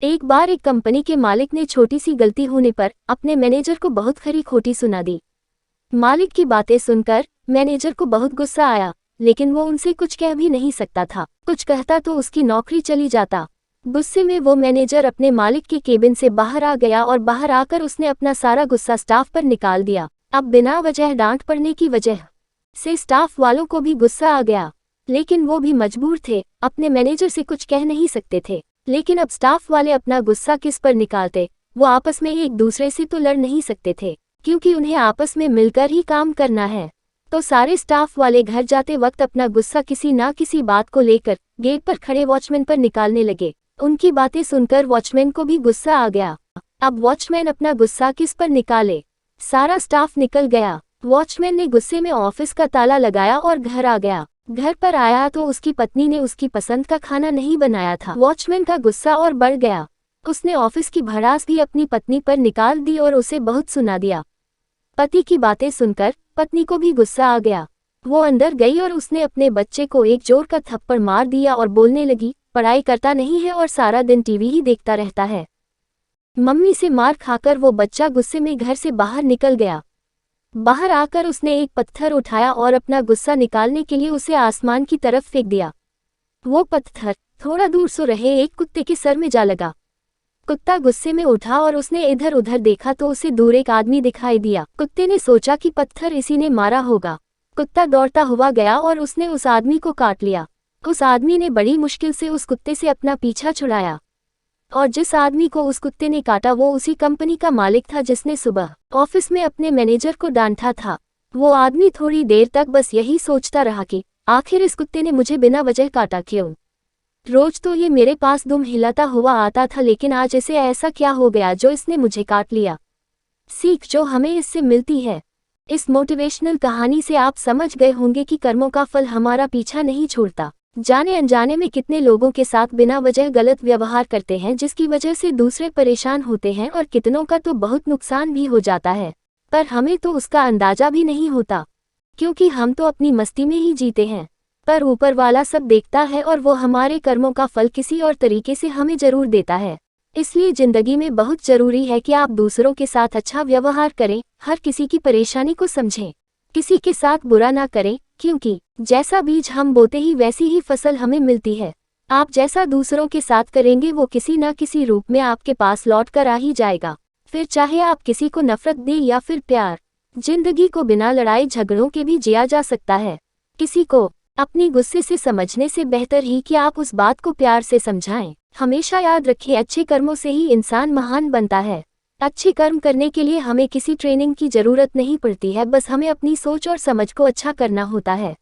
एक बार एक कंपनी के मालिक ने छोटी सी गलती होने पर अपने मैनेजर को बहुत खरी खोटी सुना दी। मालिक की बातें सुनकर मैनेजर को बहुत गुस्सा आया, लेकिन वो उनसे कुछ कह भी नहीं सकता था। कुछ कहता तो उसकी नौकरी चली जाता। गुस्से में वो मैनेजर अपने मालिक के केबिन से बाहर आ गया और बाहर आकर उसने अपना सारा गुस्सा स्टाफ पर निकाल दिया। अब बिना वजह डांट पड़ने की वजह से स्टाफ वालों को भी गुस्सा आ गया, लेकिन वो भी मजबूर थे, अपने मैनेजर से कुछ कह नहीं सकते थे। लेकिन अब स्टाफ वाले अपना गुस्सा किस पर निकालते? वो आपस में एक दूसरे से तो लड़ नहीं सकते थे, क्योंकि उन्हें आपस में मिलकर ही काम करना है। तो सारे स्टाफ वाले घर जाते वक्त अपना गुस्सा किसी ना किसी बात को लेकर गेट पर खड़े वॉचमैन पर निकालने लगे। उनकी बातें सुनकर वॉचमैन को भी गुस्सा आ गया। अब वॉचमैन अपना गुस्सा किस पर निकाले? सारा स्टाफ निकल गया। वॉचमैन ने गुस्से में ऑफिस का ताला लगाया और घर आ गया। घर पर आया तो उसकी पत्नी ने उसकी पसंद का खाना नहीं बनाया था। वॉचमैन का गुस्सा और बढ़ गया। उसने ऑफिस की भड़ास भी अपनी पत्नी पर निकाल दी और उसे बहुत सुना दिया। पति की बातें सुनकर पत्नी को भी गुस्सा आ गया। वो अंदर गई और उसने अपने बच्चे को एक जोर का थप्पड़ मार दिया और बोलने लगी, पढ़ाई करता नहीं है और सारा दिन टीवी ही देखता रहता है। मम्मी से मार खाकर वो बच्चा गुस्से में घर से बाहर निकल गया। बाहर आकर उसने एक पत्थर उठाया और अपना गुस्सा निकालने के लिए उसे आसमान की तरफ फेंक दिया। वो पत्थर थोड़ा दूर सो रहे एक कुत्ते के सर में जा लगा। कुत्ता गुस्से में उठा और उसने इधर उधर देखा तो उसे दूर एक आदमी दिखाई दिया। कुत्ते ने सोचा कि पत्थर इसी ने मारा होगा। कुत्ता दौड़ता हुआ गया और उसने उस आदमी को काट लिया। उस आदमी ने बड़ी मुश्किल से उस कुत्ते से अपना पीछा छुड़ाया, और जिस आदमी को उस कुत्ते ने काटा वो उसी कंपनी का मालिक था जिसने सुबह ऑफिस में अपने मैनेजर को डांटा था। वो आदमी थोड़ी देर तक बस यही सोचता रहा कि आखिर इस कुत्ते ने मुझे बिना वजह काटा क्यों? रोज तो ये मेरे पास दुम हिलाता हुआ आता था, लेकिन आज इसे ऐसा क्या हो गया जो इसने मुझे काट लिया? सीख जो हमें इससे मिलती है। इस मोटिवेशनल कहानी से आप समझ गए होंगे कि कर्मों का फल हमारा पीछा नहीं छोड़ता। जाने अनजाने में कितने लोगों के साथ बिना वजह गलत व्यवहार करते हैं, जिसकी वजह से दूसरे परेशान होते हैं और कितनों का तो बहुत नुकसान भी हो जाता है, पर हमें तो उसका अंदाजा भी नहीं होता, क्योंकि हम तो अपनी मस्ती में ही जीते हैं। पर ऊपर वाला सब देखता है और वो हमारे कर्मों का फल किसी और तरीके से हमें जरूर देता है। इसलिए जिंदगी में बहुत जरूरी है कि आप दूसरों के साथ अच्छा व्यवहार करें, हर किसी की परेशानी को समझें, किसी के साथ बुरा ना करें, क्योंकि जैसा बीज हम बोते ही वैसी ही फसल हमें मिलती है। आप जैसा दूसरों के साथ करेंगे वो किसी न किसी रूप में आपके पास लौट कर आ ही जाएगा, फिर चाहे आप किसी को नफरत दें या फिर प्यार। जिंदगी को बिना लड़ाई झगड़ों के भी जिया जा सकता है। किसी को अपनी गुस्से से समझने से बेहतर ही कि आप उस बात को प्यार से समझाएं। हमेशा याद रखें, अच्छे कर्मों से ही इंसान महान बनता है। अच्छे कर्म करने के लिए हमें किसी ट्रेनिंग की जरूरत नहीं पड़ती है, बस हमें अपनी सोच और समझ को अच्छा करना होता है।